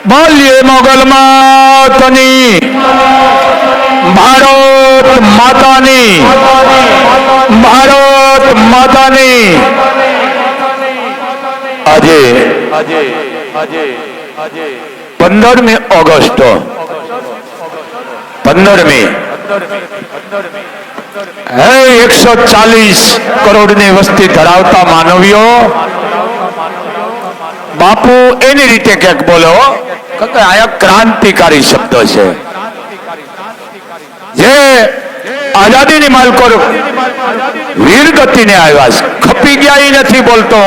બોલીએ મોગલ માતની, ભારત માતાની, ભારત માતાની. આજે 15મી ઓગસ્ટ, 15મી 140 કરોડની વસ્તી ધરાવતા માનવીઓ બાપુ એની રીતે ક્યાંક બોલો, આયા ક્રાંતિકારી શબ્દો છે. જે આઝાદીની માલકો વીર ગતિને આવ્યા છે, ખપી ગયા એ નથી બોલતો,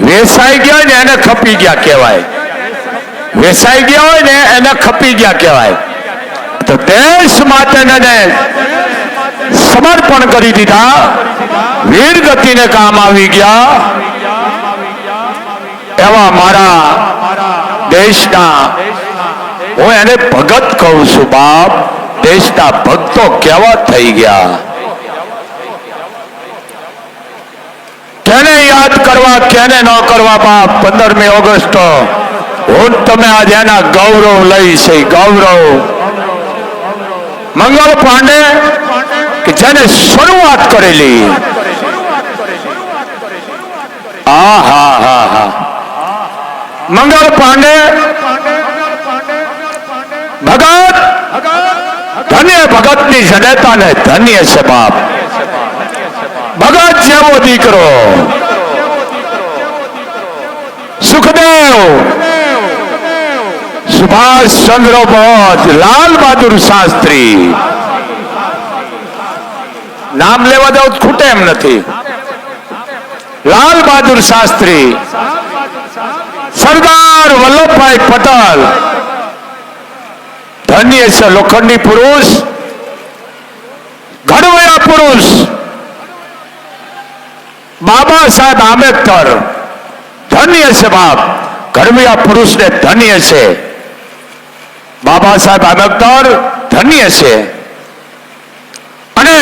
વેસાઈ ગયા ને એને ખપી ગયા કહેવાય. વેસાઈ ગયા હોય ને એને ખપી ગયા કહેવાય. તો દેશ માટે સમર્પણ કરી દીધા, વીર ગતિને કામ આવી ગયા એવા મારા દેશના, હું એને ભગત કહું છું બાપ. દેશના ભક્તો કેવા થઈ ગયા, કેને યાદ કરવા કેને ન કરવા બાપ. 15મી ઓગસ્ટ હું તમે આજે એના ગૌરવ લઈ છે. ગૌરવ મંગળ પાંડે કે જેને શરૂઆત કરેલી, મંગળ પાંડે ભગત, ધન્ય ભગતની જનેતા ને ધન્ય છે બાપ. ભગત જેવો દીકરો સુખદેવ, સુભાષ ચંદ્ર બોઝ, લાલ બહાદુર શાસ્ત્રી, નામ લેવા જાવ ખૂટે એમ નથી. લાલ બહાદુર શાસ્ત્રી, સરદાર વલ્લભભાઈ પટેલ, ધન્ય છે લોખંડી પુરુષ, ઘડવૈયા પુરુષ બાબા સાહેબ આંબેડકર, ધન્ય છે બાપ. ઘડવૈયા પુરુષને ધન્ય છે બાબા સાહેબ આંબેડકર, ધન્ય છે. અને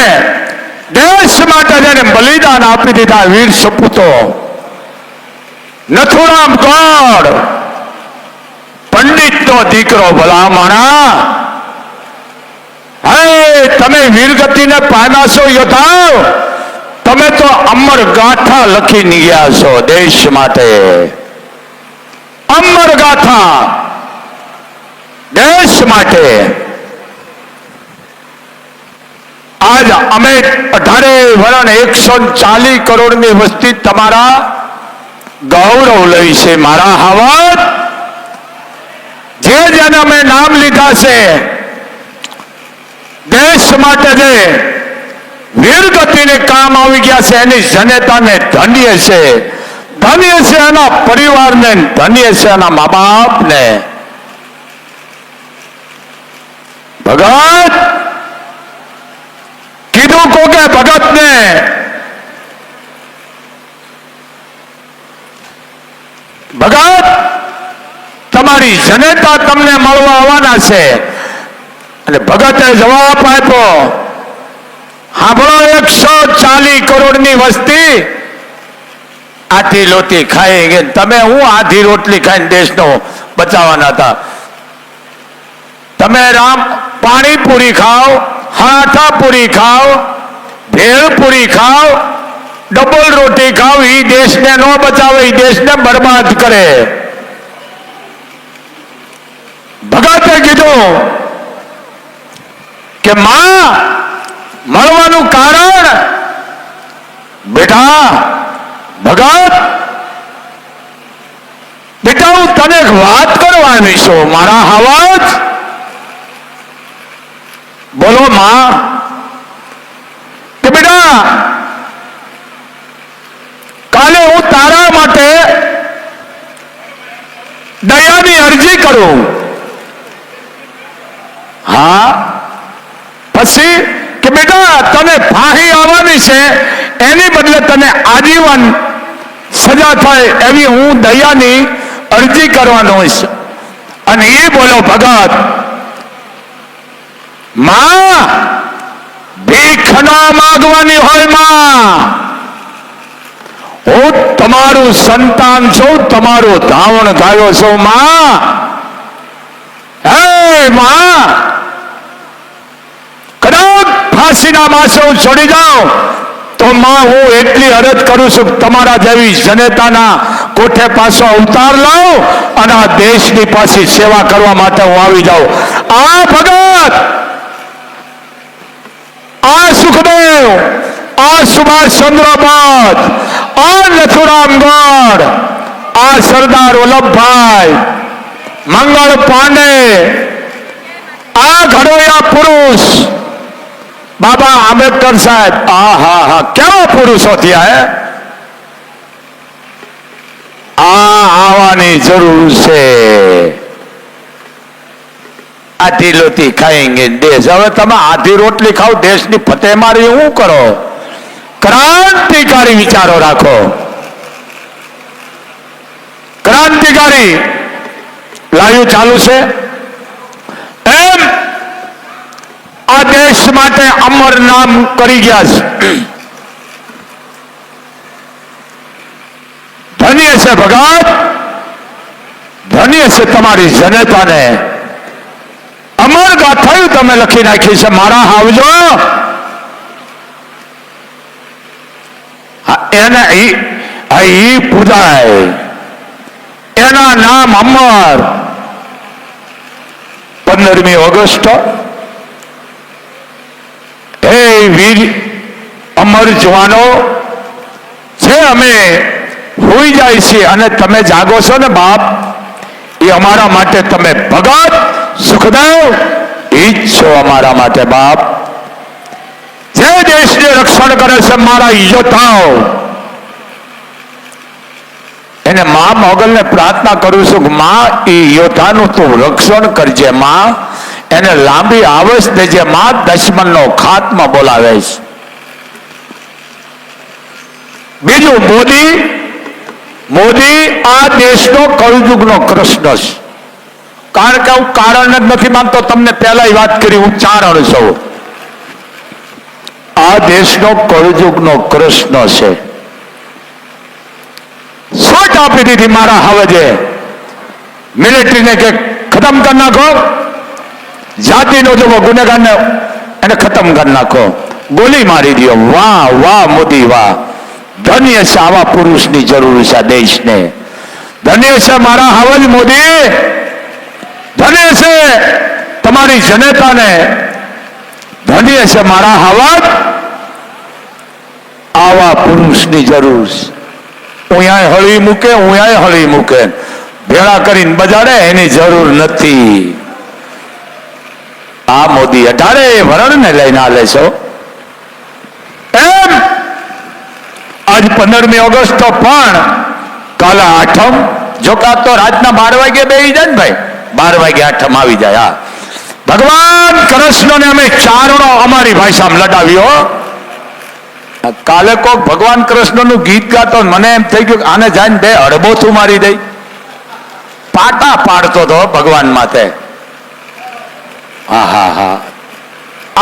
દેશ માટે જેને બલિદાન આપી દીધા વીર સપૂતો, નથુરામ ગોડ, પંડિત નો દીકરો ભલામણા. હે તમે વીરગતિને પામ્યા છો યોદ્ધાઓ, તમે તો અમર ગાથા લખીને ગયા છો દેશ માટે. અમર ગાથા દેશ માટે. આજ અમે 18 વર્ષ 140 કરોડની વસ્તી તમારા ગૌરવ લઈ છે મારા હાવત. જે જેને અમે નામ લીધા છે દેશ માટે, જે વીરગતિને કામ આવી ગયા છે એની જનતાને ધન્ય છે. ધન્ય છે એના પરિવારને, ધન્ય છે એના મા બાપને. ભગત કીધું કો કે ભગતને ભગત તમારી જનતા તમને મળવા આવવાના છે. અને ભગતે જવાબ આપ્યો, સાંભળો 140 કરોડની વસ્તી આથી લોટી ખાઈ ગઈ, તમે હું આધી રોટલી ખાઈને દેશનો બચાવવાના હતા. તમે રામ પાણીપુરી ખાઓ, હાઠા પૂરી ખાઓ, ભેળ પૂરી ખાઓ, ડબલ રોટી ખાઓ, એ દેશને ન બચાવે, એ દેશને બરબાદ કરે. ભગતે કીધું કે માં મળવાનું કારણ, બેટા ભગત બેટા હું તને એક વાત કરવાની છું મારા હાવત. બોલો માં. કે બેટા કાલે હું તારા માટે દયાની અરજી કરું. હા પછી કે બેટા તને ફાંસી આવવાની છે, એની બદલે તને આજીવન સજા થાય એવી હું દયાની અરજી કરવાનો છે. અને એ બોલો ભગત, માં ભીખ ન માગવાની હોય માં, હું તમારું સંતાન છું, તમારું ધાવણ થયો છું માં. હે માં, કદાચ ફાંસીના માસે હું છોડી જાઉં તો માં હું એટલી અરજ કરું છું, તમારા જેવી જનતાના કોઠે પાછો અવતાર લાવ અને આ દેશની પાછી સેવા કરવા માટે હું આવી જાઉં. આ ભગત, આ સુખદેવ, આ સુભાષચંદ્ર બોઝ, આ નથુરામગઢ, આ સરદાર વલ્લભભાઈ, મંગળ પાંડે, આ ઘડોયા પુરુષ બાબા આંબેડકર સાહેબ, હા કેવા પુરુષો થયા હે. આવવાની જરૂર છે. આધી રોટલી ખાएंगे દેશ. હવે તમે આધી રોટલી ખાઓ, દેશની ફતેહ મારી શું કરો? ક્રાંતિકારી વિચારો રાખો. ક્રાંતિકારી લાઈવ ચાલુ છે. એમ આ દેશ માટે અમર નામ કરી ગયા છે. ધન્ય છે ભગત, ધન્ય છે તમારી જનતાને. અમર ગાથાયું તમે લખી નાખી છે. મારા આવજો એને ઈ પૂજાય, એના નામ અમર. 15મી ઓગસ્ટ હે વીર અમર જવાનો છે. અમે હોઈ જાય છે અને તમે જાગો છો ને બાપ, એ અમારા માટે તમે ભગત સુખદેવ ઈ જ છો અમારા માટે બાપ. જે દેશને રક્ષણ કરે છે મારા યોદ્ધાઓ, એને મા મોગલને પ્રાર્થના કરું છું કે માં એ યોદ્ધાનું તું રક્ષણ કરજે માં, એને લાંબી આવસ દેજે માં. દુશ્મનનો ખાત્મા બોલાવે છે. બીજું મોદી આ દેશનો કળયુગનો કૃષ્ણ છે. કારણ કે હું કારણ જ નથી માનતો, તમને પહેલા વાત કરી, હું ચારણ છું. આ દેશનો કળયુગનો કૃષ્ણ છે. શોટ આપી દીધી મારા હવજે મિલિટરીને કે ખતમ કરી નાખો, જાતિનો જેવો ગુનેગારને એને ખતમ કરી નાખો, ગોલી મારી દો. વાહ વાહ મોદી વાહ. ધન્ય છે, આવા પુરુષની જરૂર છે દેશને. ધન્ય છે મારા હવજ મોદી, ધન્ય છે તમારી જનતાને, ધન્ય છે મારા હવજ. આવા પુરુષની જરૂર છે. ઉયા હળી મૂકે, ઉયા હળી મૂકે, ભેળા કરીને બજાડે એની જરૂર નથી. આ મોદી 18 વરણને લઈને આલે છો. એમ આજ 15મી ઓગસ્ટ તો પણ કાલે આઠમ. જો કા તો રાતના 12 વાગે બેસી જાય ને ભાઈ, 12 વાગે આઠમ આવી જાય. હા, ભગવાન કૃષ્ણને અમે ચારણો અમારી ભાષામાં લડાવ્યો. કાલે કોક ભગવાન કૃષ્ણનું ગીત ગાતો, મને એમ થઈ ગયું આને જાય બે અડબોથું મારી દઈ. પાટા પાડતો હતો ભગવાન માથે. હા,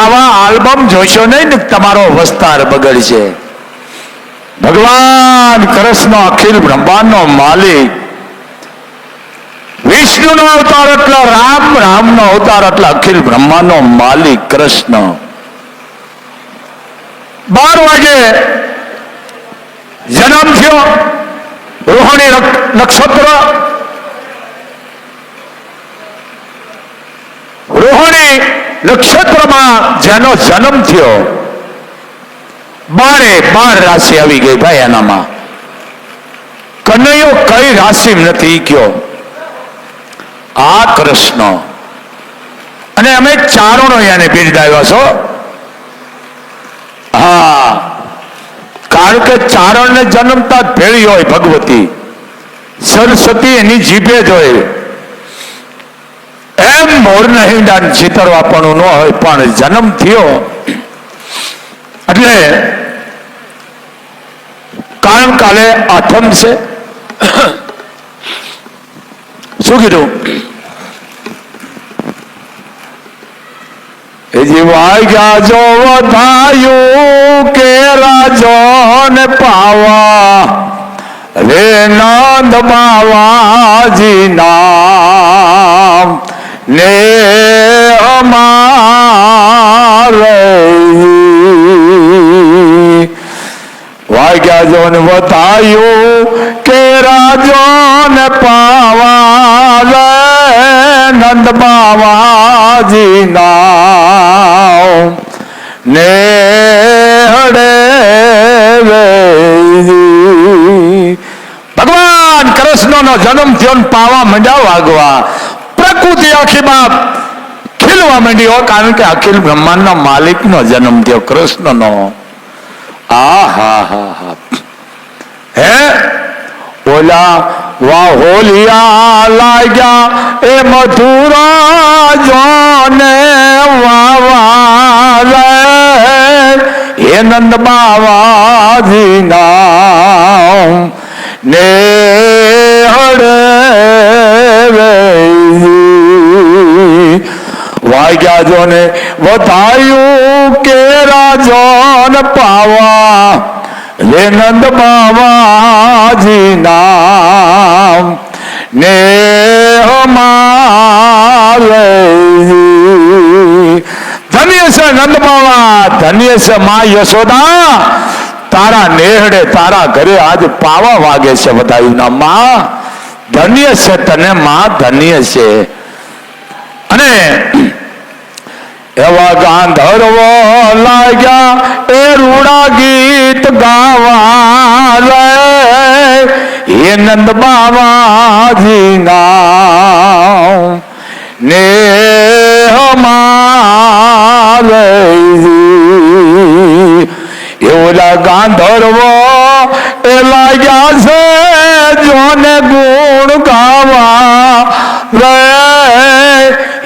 આવા આલ્બમ જોશો નહીં ને તમારો વસ્તાર બગડશે. ભગવાન કૃષ્ણ અખિલ બ્રહ્માંડનો માલિક, વિષ્ણુનો અવતાર એટલે રામ, રામનો અવતાર એટલે અખિલ બ્રહ્માંડનો માલિક કૃષ્ણ. 12 વાગે જન્મ થયો. રોહિણી નક્ષત્ર, રોહિણી નક્ષત્રમાં જેનો જન્મ થયો, 12 રાશિ આવી ગઈ ભાઈ એનામાં. કનૈયો કઈ રાશિ નથી કયો, આ કૃષ્ણ. અને અમે ચારણો એને બિરદાવ્યા છો. હા, કારણ કે ચારણ ને જન્મતા ભેળી હોય ભગવતી, સરસ્વતી એની જીભે જ હોય. એમ મોરને હિંડા ચિતરવા પણ ન હોય, પણ જન્મ થયો એટલે કારણ કાલે આઠમ છે. શું કીધું? વાગ્યા જો વધાયું કે રાજો ને પાવા, રે નંદ બાવાજી નામ ને અમારે વાગ્યા જોન બતાયું કે રાજોન પાવા રે નંદ બાવાજી નામ ને હડે ભગવાન કૃષ્ણનો જન્મ થયો પાવા મંડ્યા વાગવા પ્રકૃતિ આખી બાપ ખીલવા માંડ્યો કારણ કે અખિલ બ્રહ્માંડનો માલિકનો જન્મ થયો કૃષ્ણનો હે ઓલા વાહોલિયા લાગ્યા એ મથુરા જોને વાવા રે હે નંદ બાવાજી નામ ને હડે વાગ્યા જોને વધાયું કે રાજોન પાવા રે નંદ બાવાજી નામ ને અમારે ધન્ય છે નંદ બાવા, ધન્ય છે મા યશોદા, તારા નેહડે તારા ઘરે આજ પાવા વાગે છે બધાયું ના માં, ધન્ય છે તને માં, ધન્ય છે. અને એવા ગાંધર્વો લાગ્યા એ રૂડા ગીત ગાવા રે હે નંદ બાવાજી નામ ને અમારે એવલા ગાંધર્વો એ લાગ્યા છે જોને ગુણ ગાવા રે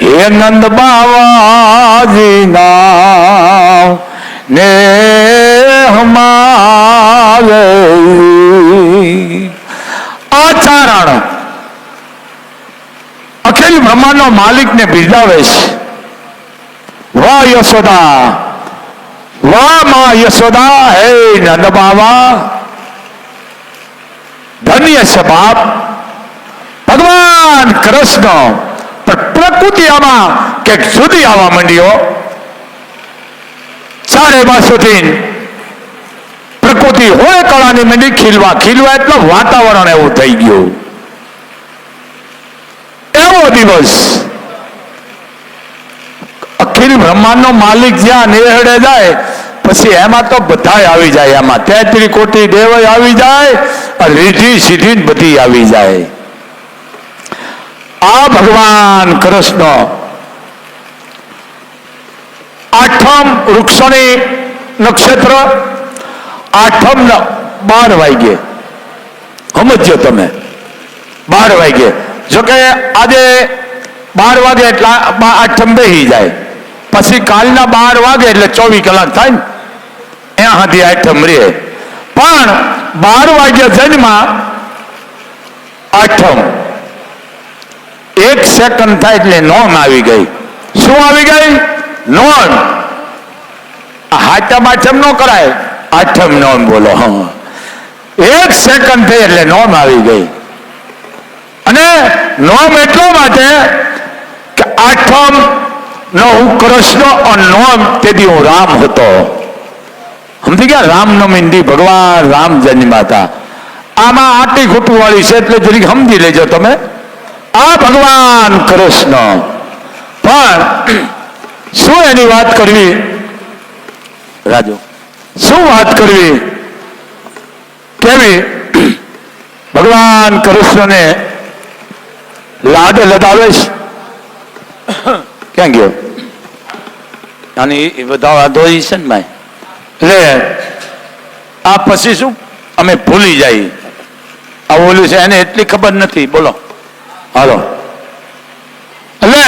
હે નંદ બાવાજી નામ ને હમારે આચરણ અખિલ બ્રહ્માંડનો માલિક ને બિરદાવે છે. વાહ યશોદા, વાહ માં યશોદા, હે નંદ બાવા, ધન્ય છે બાપ. ભગવાન કૃષ્ણ પ્રકૃતિ આમાં કે સુધી આવવા માંડ્યો. ચારે બાજુથી પ્રકૃતિ હોય કળાની મંડી ખીલવા એટલે વાતાવરણ એવું થઈ ગયું. એવો દિવસ અખિલ બ્રહ્માંડનો માલિક જ્યાં નેહડે જાય પછી એમાં તો બધા આવી જાય, એમાં 33 કોટી દેવ આવી જાય, રીઢી સીધી બધી આવી જાય. આ ભગવાન કૃષ્ણ આઠમ વૃક્ષોની નક્ષત્ર આઠમ 12 વાગ્યે સમજો તમે, 12 વાગ્યે. જોકે આજે 12 વાગે એટલે આઠમ બેસી જાય, પછી કાલના 12 વાગે એટલે 24 કલાક થાય ને, ત્યાં સુધી આઠમ રે. પણ 12 વાગ્યે જન્મા આઠમ 1 સેકન્ડ થાય એટલે નોન આવી ગઈ. શું આવી ગઈ? નોન. હાચમ આઠમ નો કરાય, આઠમ નોન બોલો. 1 સેકન્ડ થઈ એટલે નોન આવી ગઈ. અને નોમ એટલો માટે કે આઠમ નો હું કૃષ્ણ અને નોમ તેથી હું રામ હતો. સમજી ગયા? રામનવમી ભગવાન રામ જન્મ્યા હતા. આમાં આટી ખોટું વાળી છે એટલે જરીક સમજી લેજો તમે. આ ભગવાન કૃષ્ણ પણ શું એની વાત કરવી રાજુ, શું વાત કરવી કેવી? ભગવાન કૃષ્ણને લાડ લદાવે છે. ક્યાં ગયો? અને એ બધા વાંધો છે ને ભાઈ. એટલે આ પછી શું અમે ભૂલી જાય. આ ઓલું છે એને એટલી ખબર નથી. બોલો હાલો. એટલે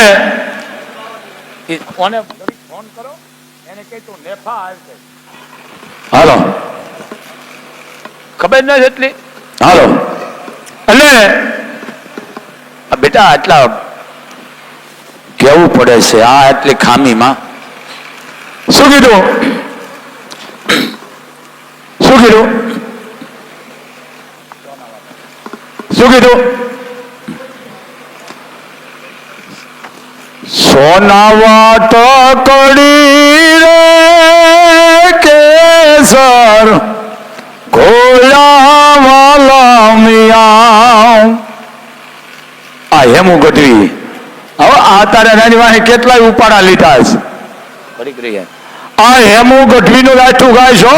ફોન કરો એને કહે તું નેફા આવશે. હાલો, ખબર નથી એટલી. હાલો. એટલે બેટા આટલા કેવું પડે છે આ એટલી ખામીમાં. શું કીધું? શું કીધું? કીધું? સોનાવા ટકડી રે કેસર ગોળા વાલા મિયા. આ હેમુ ગઢવી હવે આ તારે નાની વાહે કેટલાય ઉપાડા લીધા છે. આ હેમુ ગઢવી નું વાઠું ગાય છો.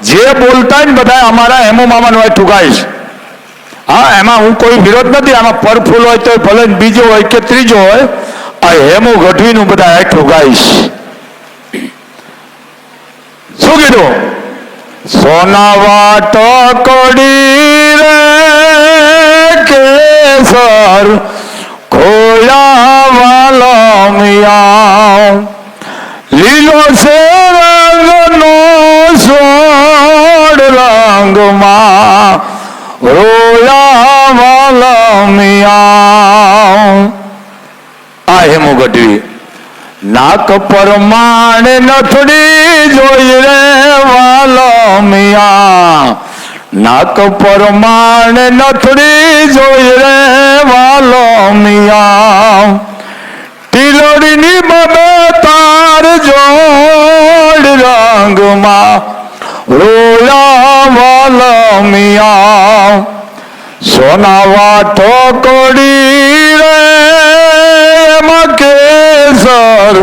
જે બોલતા ને બધા અમારા હેમુ મામા નું વાઠું ગાય છે. હા, એમાં હું કોઈ વિરોધ નથી. આમાં પરફૂલ હોય તો ભલે બીજો હોય કે ત્રીજો હોય, આ હેમુ ગઢવી નું બધા વાઠું ગાય છે. શું કીધું? સોનાવા ટકડી રે કેસર ખોયા વાલા મિયા. લીલો છે રંગનો સોડ રંગમાં રોયા વાલા મિયા. આ હેમુ ગઢવી નાક પરમાણે નથડી જોઈ રે વાલા મિયા. નાક પરમાણે નથડી જોઈ રે વાલો મિયા. ટીલોડીની બબે તાર જોડ રંગમાં રોયા વાલો મિયા. સોનાવા ટોકડી રે કેસર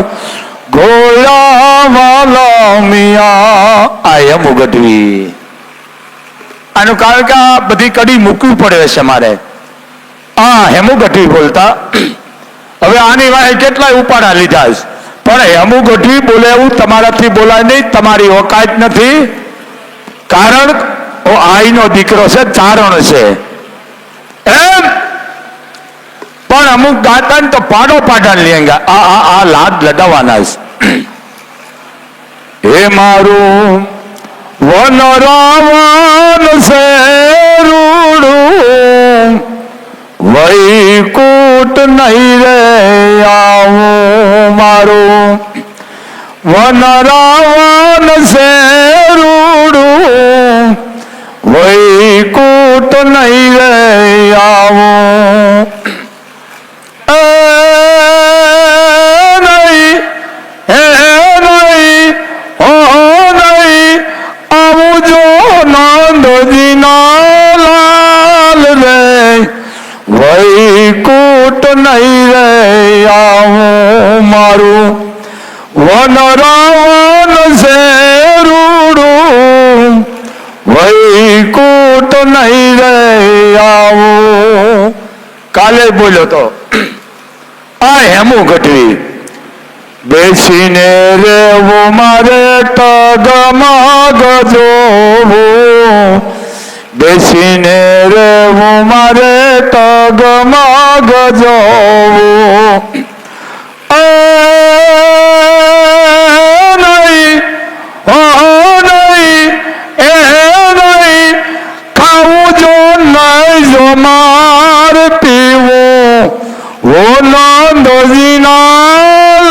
ગોળા વાલો મિયા. આ હેમુ ગઢવી. આનું કારણ કે આ બધી કડી મૂકવી પડે છે મારે. આ હેમુ ગઢવી બોલતા. હવે આની વાહે કેટલાય ઉપાડા લીધા છે, પણ હેમુ ગઢવી બોલે એવું તમારાથી બોલાય નહીં. તમારી ઓકાત નથી. કારણ આઈનો દીકરો છે, ચારણ છે એમ. પણ અમુક ગાતા ને તો પાડો પાડા લેંગા. આ લાદ લડાવવાના છે. હે મારું વન રાવણ છે રૂડું, વૈકુટ નહીં રે આવું. મારું વન રાવણ છે રૂડું, વૈકુટ નહીં રે આવું. વૈકુટ નહીં રે આવું. મારું વન રાવણ છે રૂડું, વૈકુટ નહીં રે આવું. કાલે બોલ્યો તો આ હેમુ ગઢવી. બેસીને રેવું મારે ટગમગ જોવું, બેસીને રેવું મારે ટગમગ જોવું. નહીં એ નહીં ખાવું જો નહીં જો માર પીવું. ઓ નંદજીના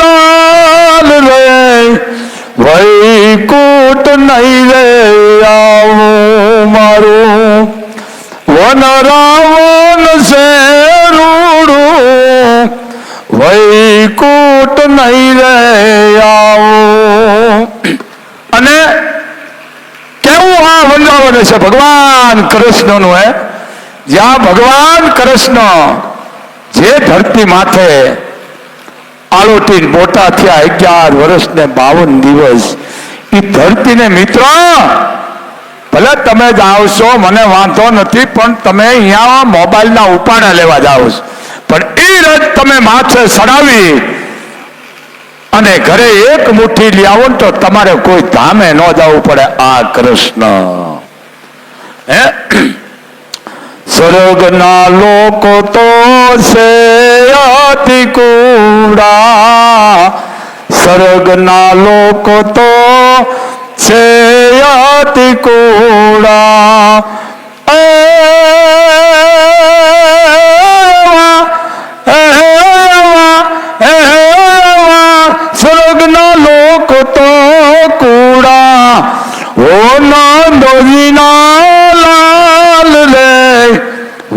લાલ રે વૈકુટ નહીં રે આવું. મારું વન રાવણ છે રૂડું, વૈકુટ નહીં રે આવું. અને કેવું આ વંદાવન છે ભગવાન કૃષ્ણનું. જ્યાં ભગવાન કૃષ્ણ જે ધરતી માથે આલોટી મોટા થયા 11 વર્ષ ને 52 દિવસ, એ ધરતીને મિત્રો ભલે તમે જાઓ છો મને વાંધો નથી, પણ તમે અહીંયા મોબાઈલના ઉપાડા લેવા જાઓ છો, પણ એ રથ તમે માથે ચડાવી અને ઘરે એક મુઠ્ઠી લઈ આવો ને તો તમારે કોઈ ધામે ન જવું પડે. આ કૃષ્ણ હે સ્વર્ગના લોકો તો છે અતિ કુડા, સ્વર્ગના લોકો તો છે અતિ કુડા. સ્વર્ગના લોકો તો કુડા. ઓ નંદોજીના લાલ રે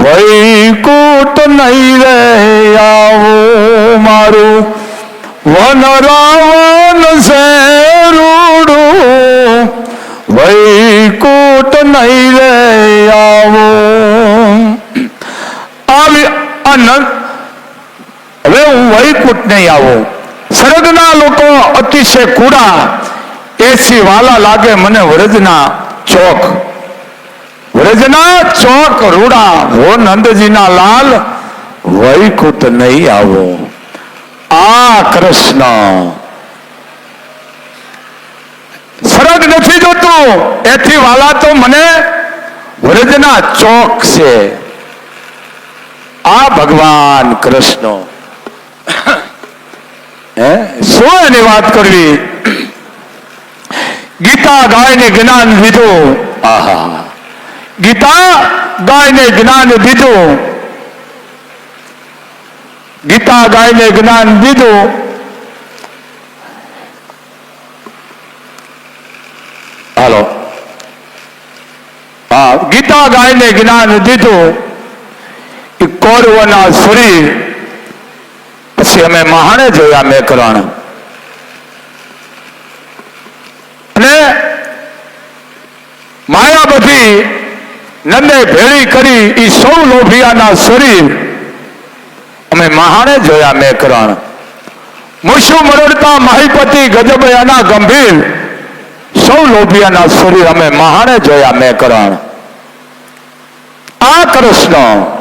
વૈ નહીં રે આવું મારું વન રાવણ છે રૂડું વૈકુટ નહીં રે આવું આવી અનંત હવે હું વૈકુટ નહીં આવું સ્વર્ગના લોકો અતિશય કુડા એસી વાલા લાગે મને વ્રજના ચોક રૂડા હો નંદજીના લાલ વૈકુટ નહીં આવો આ કૃષ્ણ સ્વર્ગ નથી જોતું એથી વાલા તો મને વ્રજના ચોક છે આ ભગવાન કૃષ્ણ શું એની વાત કરવી ગીતા ગાયને જ્ઞાન દીધું આહા ગીતા ગાયને જ્ઞાન દીધું ગીતા ગાયને જ્ઞાન દીધું હાલો હા ગીતા ગાયને જ્ઞાન દીધું એ કૌરવોના શરીર પછી અમે મહાણે જોયા મેકરણ અને માયા બધી નંદે ભેળી કરી એ સૌ લોભિયાના શરીર અમે મહાણે જોયા મેકરણ મૂછું મરડતા મહીપતિ ગજબયાના ગંભીર સૌ લોભિયાના શરીર અમે મહાણે જોયા મેકરણ આ કૃષ્ણ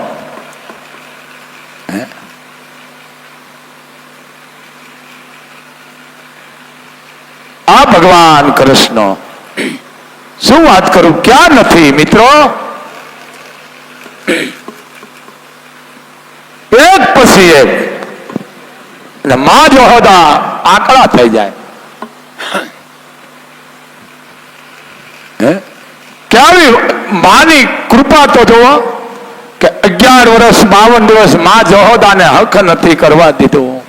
આ ભગવાન કૃષ્ણ શું વાત કરું ક્યાં નથી મિત્રો એક પછી એક માં જોહદા આંકડા થઈ જાય ક્યારે માની કૃપા તો જુઓ કે 11 વર્ષ 52 દિવસ માં જહોદાને હક નથી કરવા દીધું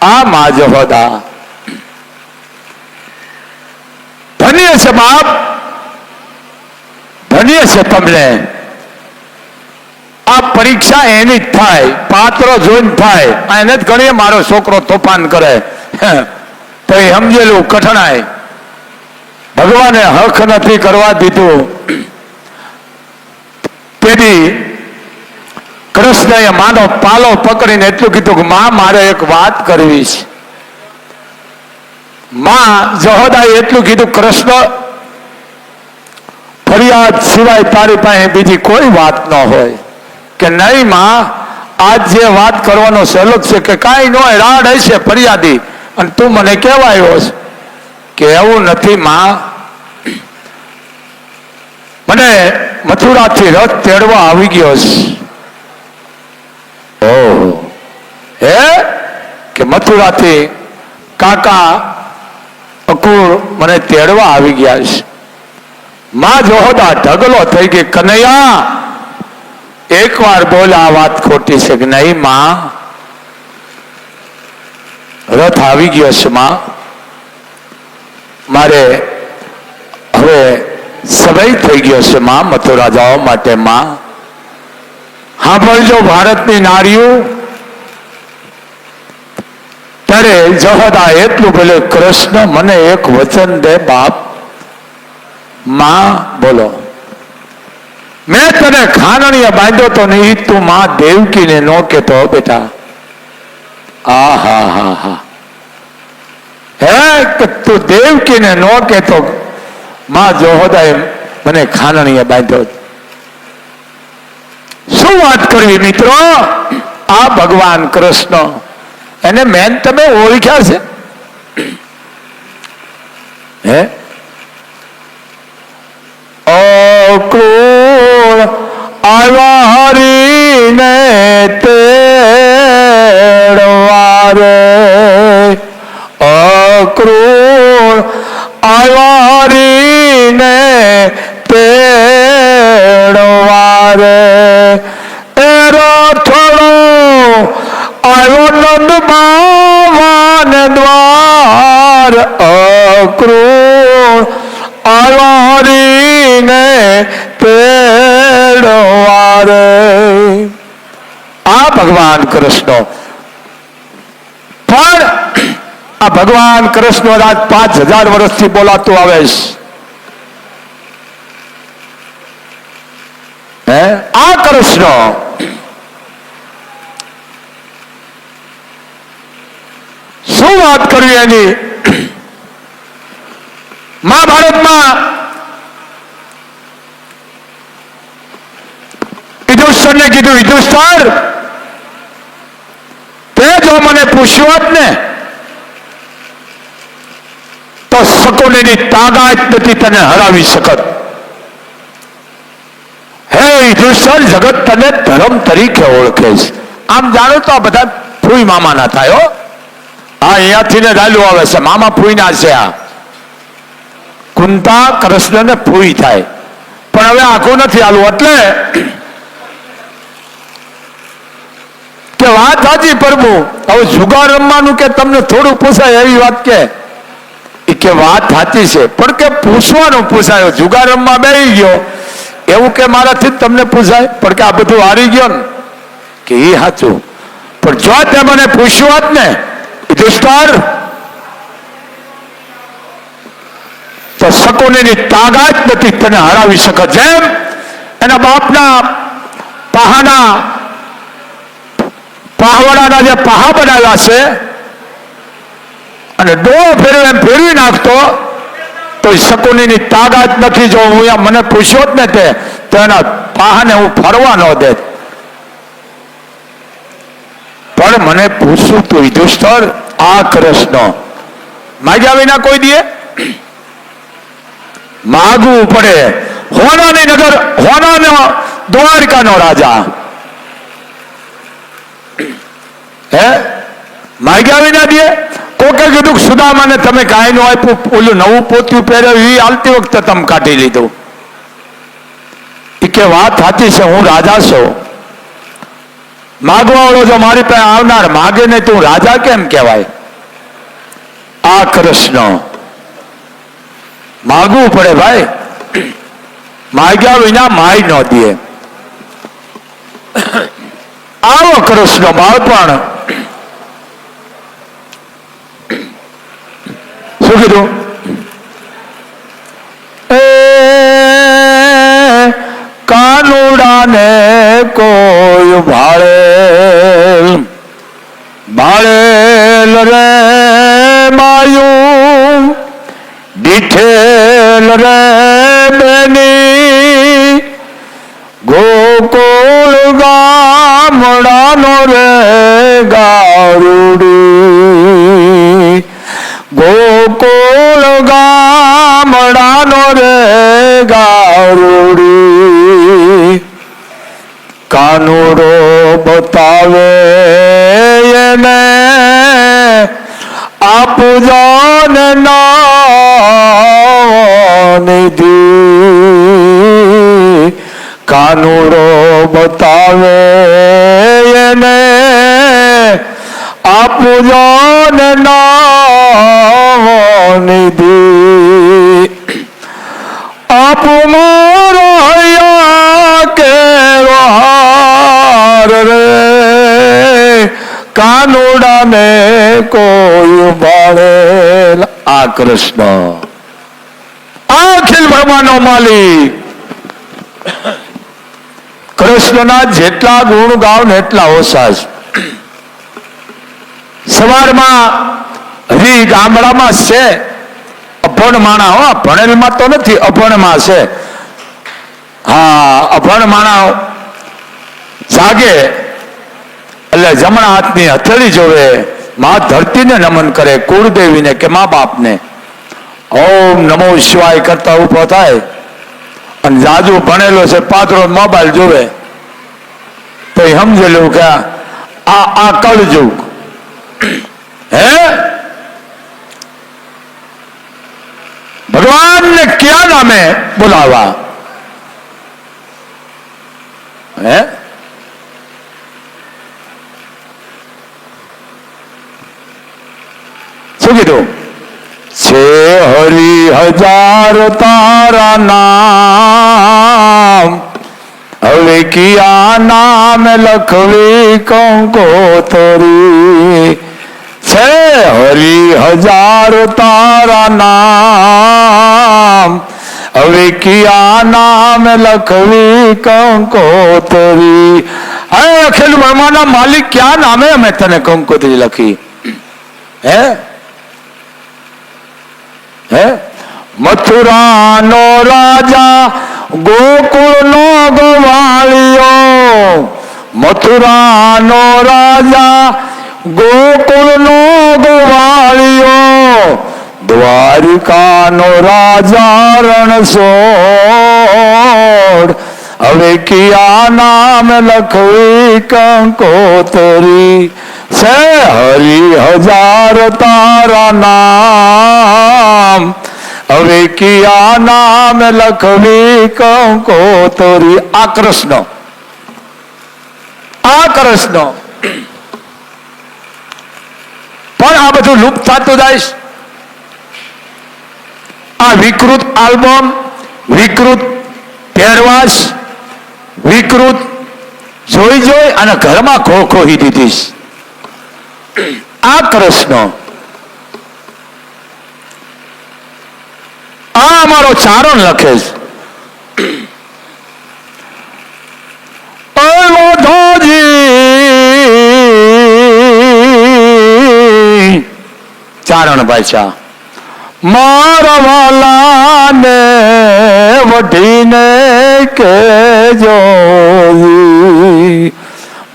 આ માં જહોદા ધન્ય છે બાપ ધન્ય છે તમને આ પરીક્ષા એની જ થાય પાત્ર જોઈને થાય એને જ ગણીએ મારો છોકરો તોફાન કરે તો એ સમજેલું કઠણાય ભગવાને હક નથી કરવા દીધું તેથી કૃષ્ણએ માનો પાલો પકડીને એટલું કીધું કે માં મારે એક વાત કરવી છે માં જહોદાએ એટલું કીધું કૃષ્ણ ફરિયાદ સિવાય તારી પાસે બીજી કોઈ વાત ન હોય કે નહીં માં આજ જે વાત કરવાનો સહેલો છે કે કાંઈ ન હોય રાડ હશે ફરિયાદી અને તું મને કહેવાયો છે કે એવું નથી માં મને મથુરાથી રથ તેડવા આવી ગયો છે ઓહો હે કે મથુરાથી કાકા અકુર મને તેડવા આવી ગયા છે માં જોહદા ઢગલો થઈ ગઈ કનૈયા એક વાર બોલ આ વાત ખોટી છે કે નહીં માં રથ આવી ગયો છે માં મારે હવે સમય થઈ ગયો છે માં મથુરા જવા માટે માં સાંભળજો ભારતની નારીઓ ત્યારે જહોદા એટલું બોલે કૃષ્ણ મને એક વચન દે બાપ માં બોલો મેં તને ખાનણીએ બાંધ્યો તો નહીં તું માં દેવકીને નો કેતો બેટા આ હા હા હા હે કે તું દેવકીને નો કેતો માં જોહદાએ મને ખાનણીએ બાંધ્યો શું વાત કરવી મિત્રો આ ભગવાન કૃષ્ણ એને મેન તમે ઓળખ્યા છે હે અક્રૂર આવારીને તેડવારે અક્રૂર આવારીને તેડવારે થોડો આવ્યો નંદ બાવાન દ્વાર અક્રૂર આવારીને તેડવારે ભગવાન કૃષ્ણ. પણ આ ભગવાન કૃષ્ણ રાજ 5000 વર્ષથી બોલાતું આવે છે. આ કૃષ્ણ શું વાત કરવી એની? મહાભારતમાં યુધિષ્ઠિરને કીધું, યુધિષ્ઠિર, તે જો મને પૂછ્યું હોત ને તો શકુનીની તાકાત નથી તને હરાવી શકત. હે યુધિષ્ઠિર, જગત તને ધર્મ તરીકે ઓળખે છે. આમ જાણો તો આ બધા ફૂઈ મામા ના થાય. હો, આ અહીંયાથી ને ચાલુ આવે છે, મામા ફૂઈ ના છે. આ કુંતા કૃષ્ણ ને ફૂઈ થાય, પણ હવે આખું નથી આલું. એટલે કે વાત સાચી પ્રભુ, હવે જુગાર રમવાનું કે તમને થોડું પૂછાય એવી વાત કે વાત સાચી છે, પણ કે પૂછવાનું પૂછાયો. જુગાર રમવા બેસી ગયો એવું કે મારાથી જ તમને પૂછાય, પણ કે આ બધું હારી ગયો ને કે એ સાચું. પણ જો તે મને પૂછ્યું હોત ને યુધિષ્ઠિર, તો શકુનીની તાકાત નથી તને હરાવી શકે. જેમ એના બાપના પહાવડાના જે પહા બનાવ્યા છે અને ડોળો ફેરવે એમ ફેરવી નાખતો તો શકુનીની તાકાત નથી. જો હું મને પૂછ્યો જ ને તો એના પહાને હું ફરવા ન દે. પણ મને પૂછવું તું યુધિષ્ઠિર, આ કૃષ્ણ માગ્યા વિના કોઈ દે? માગવું પડે. હોનાની નગર, હોનાનો દ્વારકાનો રાજા, હે માગ્યા વિના દે? કોકે કીધું સુદામાને તમે કાંઈ નું આપ્યું, ઓલું નવું પોત્યું પહેર્યું, એ હાલતી વખતે તમે કાઢી લીધું. એ કે વાત સાચી છે, હું રાજા છું. માગવા વાળો જો મારી પાસે આવનાર માગે ને તું રાજા કેમ કહેવાય? આ કૃષ્ણ માગવું પડે ભાઈ, માગ્યા વિના માય ન દે. આવો કૃષ્ણ બાળપણ. શું કીધું? કાનુડાને કોઈ ભાળેલ રે માયું, દીઠેલ રે બેની, ગોકુળ ગામડાનો રે ગારુડી, ગોકુળ ગામડાનો રે ગારુડી. કાનુડો બતાવે એને આપજો ને નિધિ. કાનુડો બતાવે એને આપજો ને નિધિ. આપ મારો કે રે કાનુડાને કોઈ ભાળેલ. આ કૃષ્ણ અખિલ બ્રહ્માંડનો માલિક. કૃષ્ણના જેટલા ગુણ ગાવ ને એટલા ઓછા છે. સવારમાં હજી ગામડામાં છે અભણ માણા. હો, ભણેલમાં તો નથી, અભણમાં છે. હા, અભણ માણા જાગે એટલે જમણા હાથની હથેળી જોવે, મા ધરતીને નમન કરે, કુળદેવીને કે મા બાપને. ઓમ નમો શિવાય કરતા ઉભો થાય અને જાજુ ભણેલો છે પાત્રો મોબાઈલ જોવે તો સમજેલું કે આ કળજુગ. હે ભગવાનને ક્યાં નામે બોલાવા? હે શું કીધું? છે હરિ હજાર તારા નામ, હવે કિયા નામ લખવી કંકોતરી છે હરી હજાર તારા નામ હવે કિયા નામ લખવી કંકોતરી અરે અખિલ બ્રહ્માંડના માલિક ક્યાં નામે અમે તને કંકોત્રી લખી હે હે મથુરાનો રાજા ગોકુળનો ગોવાળિયો મથુરાનો રાજા ગોકુળનો ગોવાળિયો દ્વારિકાનો રાજા રણછોડ હવે કિયા નામ લખવી કંકોતરી છે હરી હજાર તારા નામ હવે કિયા નામ લખવી કંકોતરી આ કૃષ્ણ પણ આ બધું લુપ્ત થતું જાય આ વિકૃત આલ્બમ વિકૃત પહેરવાશ વિકૃત જોઈ અને ઘરમાં ખોખોહી દીધીશ આ કૃષ્ણ આ અમારો ચારણ લખે છે ચારણ ભાષા મારા વાલાને વઢીને કેજો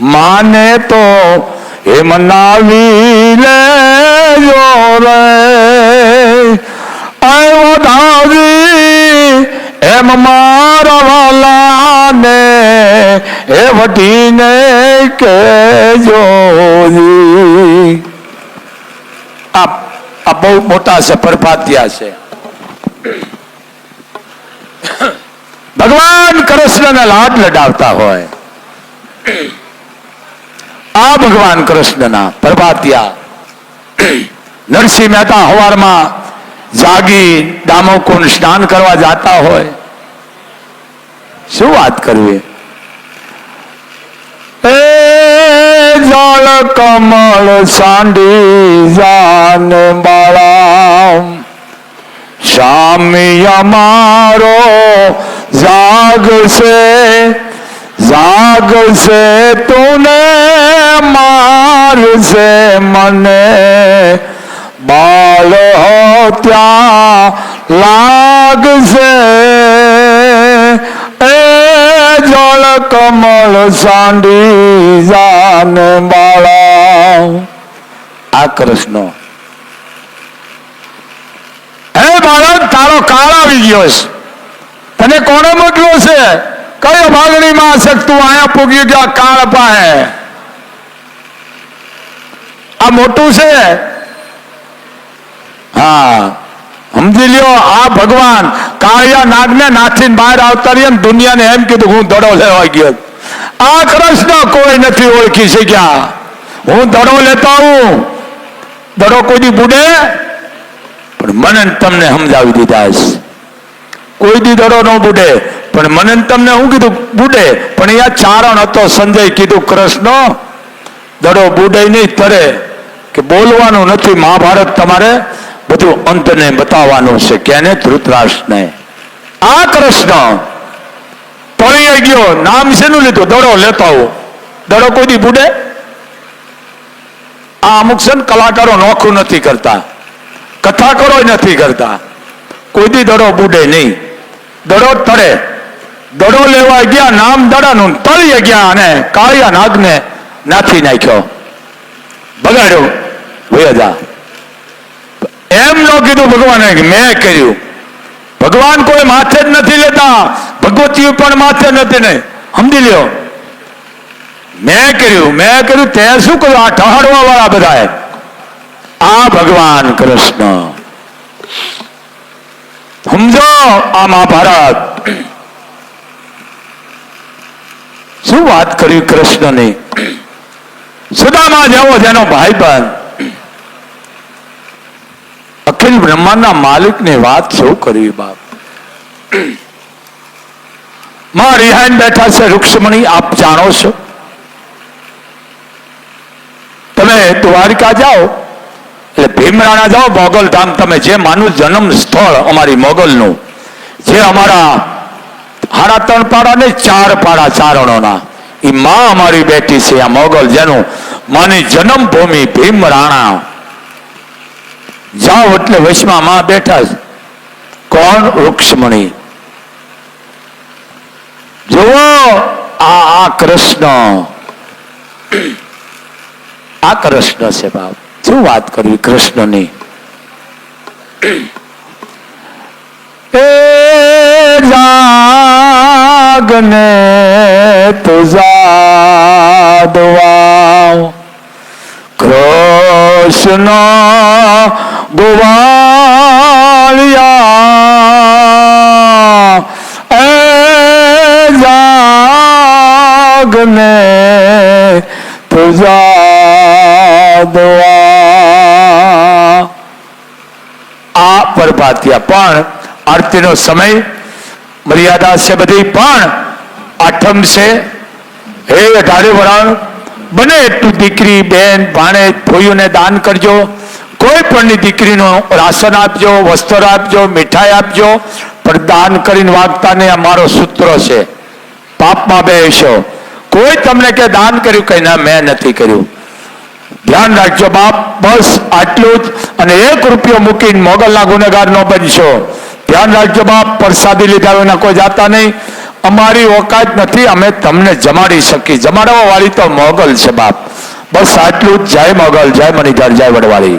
માને તો એ મનાવી લેજો રે આવ્યો ધાવી એમ મારા વાલાને એ વઢીને કેજો આ બહુ મોટા છે પરપાત્યા છે ભગવાન કૃષ્ણને લાડ લડાવતા હોય આ ભગવાન કૃષ્ણના પરપાત્યા નરસિંહ મહેતા હવારમાં જાગી દામોકુંડ સ્નાન કરવા જાતા હોય શું વાત કરવી જળ કમળ સાંડી જાન બાળા સ્વામી અમારો જાગશે તુને મારશે મને બાળ ત્યાં લાગશે જળ કમળ સાંડી જાન બાળા આ કૃષ્ણ હે બાળક તારો કાળ આવી ગયો છે તને કોને મોકલો છે કયો ભાગણીમાં છે તું આયા પૂગી ગયો કાળ પાસે આ મોટું છે હા સમજી લ્યો આ ભગવાન કાળિયા નાગને નાથીને બહાર આવતા રહ્યા દુનિયાને એમ કીધું હું દડો લેવા ગયો આ કૃષ્ણ કોઈ નથી ઓળખી શક્યા હું દડો લેતો આવું દડો કોઈ દી બુડે પણ મને તમને સમજાવી દીધા છે કોઈ દી દડો ન બુડે પણ મને તમને હું કીધું બુડે પણ અહીંયા ચારણ હતો સંજય કીધું કૃષ્ણ દડો બુડે નહીં તરે કે બોલવાનું નથી મહાભારત તમારે બધું અંતને બતાવવાનું છે કેને ધૃતરાષ્ટ્રને આ કૃષ્ણ તળી ગયો નામ શેનું લીધું દડો લેતો આવું દડો કોઈ દી બુડે આ અમુક છે કલાકારો નોખું નથી કરતા કથાકારો નથી કરતા કોઈ દી દડો બુડે નહીં દડો તળે દડો લેવા ગયા નામ દડાનું તળી ગયા અને કાળિયા નાગને નાથી નાખ્યો બગાડ્યો ભૈયા એમ ન કીધું ભગવાને મેં કર્યું ભગવાન કોઈ માથે જ નથી લેતા ભગવતી પણ માથે નથી ને સમજી લ્યો મેં કર્યું તે શું કર્યું આ ઠહાડવા વાળા બધા આ ભગવાન કૃષ્ણ સમજો આ મહાભારત શું વાત કરી કૃષ્ણની સુદામા જેવો જેનો ભાઈબંધ અખિલ બ્રહ્માંડના માલિકની વાત શું કરવી બાપ માં રિહાઈને બેઠા છે રૂક્ષ્મણી, આપ જાણો છો? તમે દ્વારિકા જાઓ એટલે ભીમરાણા જાઓ, મોગલ ધામ, તમે જે માનું જન્મ સ્થળ અમારી મોગલનું, જે અમારા 3.5 પાડા ને 4 પાડા ચારણોના, એ માં અમારી બેઠી છે આ મોગલ, જેનું માની જન્મભૂમિ ભીમરાણા. જાઓ એટલે વૈષ્ણવ માં બેઠા છે. કોણ? રૂક્ષ્મણી. જુઓ આ કૃષ્ણ, આ કૃષ્ણ છે બાપ. શું વાત કરવી કૃષ્ણની. એ જાગને તુજા દવાઓ કૃષ્ણ ગોવાળિયા, એ જાગને તુજા દવા. આ પ્રભાતિયા પણ આરતીનો સમય મર્યાદા છે બધી, પણ આઠમ છે. હે 18 વરાણ, બને એટલું દીકરી, બેન, ભાણે, ભોઈઓને દાન કરજો. કોઈ પણની દીકરીનું રાશન આપજો, વસ્ત્ર આપજો, મીઠાઈ આપજો, પણ દાન કરીને વાગતા નહીં. આ મારો સૂત્ર છે. પાપમાં બેસો. કોઈ તમને કે દાન કર્યું, કઈ ના મેં નથી કર્યું. ધ્યાન રાખજો બાપ. બસ આટલું જ. અને 1 રૂપિયો મૂકીને મોગલના ગુનેગાર ન બનશો. ધ્યાન રાખજો બાપ. પ્રસાદી લીધા વિના કોઈ જાતા નહીં. અમારી ઓકાત નથી, અમે તમને જમાડી શકીએ. જમાડવા વાળી તો મોગલ છે બાપ. બસ આટલું જ. જય મોગલ, જય મણિધર, જય વડવાળી.